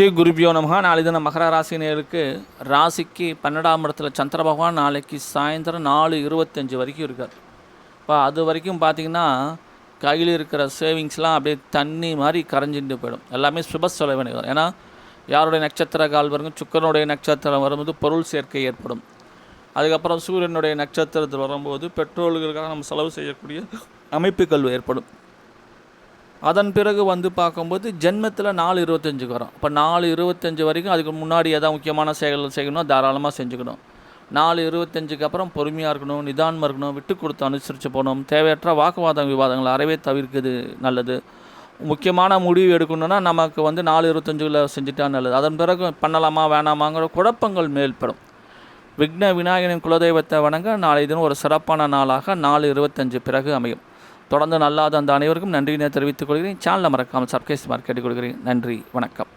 ஸ்ரீ குருபியோ நமகா. நாளை தினம் மகர ராசினியருக்கு ராசிக்கு 12ஆம் இடத்துல சந்திர பகவான் நாளைக்கு சாயந்தரம் 4:25 வரைக்கும் இருக்கார். இப்போ அது வரைக்கும் பார்த்திங்கன்னா கையில் இருக்கிற சேவிங்ஸ்லாம் அப்படியே தண்ணி மாதிரி கரைஞ்சிட்டு போயிடும். எல்லாமே சுப செலவினம். ஏன்னா யாருடைய நட்சத்திர கால் வருங்க, சுக்கரனுடைய நட்சத்திரம் வரும்போது பொருள் சேர்க்கை ஏற்படும். அதுக்கப்புறம் சூரியனுடைய நட்சத்திரத்தில் வரும்போது பெட்ரோல்களுக்காக நம்ம செலவு செய்யக்கூடிய அமைப்புகள் ஏற்படும். அதன் பிறகு பார்க்கும்போது ஜென்மத்தில் 4:25 வரும். இப்போ 4:25 வரைக்கும் அதுக்கு முன்னாடி எதாவது முக்கியமான செயல்கள் செய்யணும், தாராளமாக செஞ்சுக்கணும். 4:25 அப்புறம் பொறுமையாக இருக்கணும், நிதானமாக இருக்கணும், விட்டு கொடுத்து அனுசரித்து போகணும். தேவையற்ற விவாதங்கள் அறவே தவிர்க்குது நல்லது. முக்கியமான முடிவு எடுக்கணுன்னா நமக்கு 4:25 செஞ்சுட்டா நல்லது. அதன் பிறகு பண்ணலாமா வேணாமாங்கிற குழப்பங்கள் மேல்படும். விக்ன விநாயகனின் குலதெய்வத்தை வணங்க நாளை தினம் ஒரு சிறப்பான நாளாக 4:25 பிறகு அமையும். தொடர்ந்து நல்லாத அந்த அனைவருக்கும் நன்றியினை தெரிவித்துக் கொள்கிறேன். சேனலை மறக்காமல் சப்ஸ்கிரைப் கேட்டுக் கொள்கிறேன். நன்றி, வணக்கம்.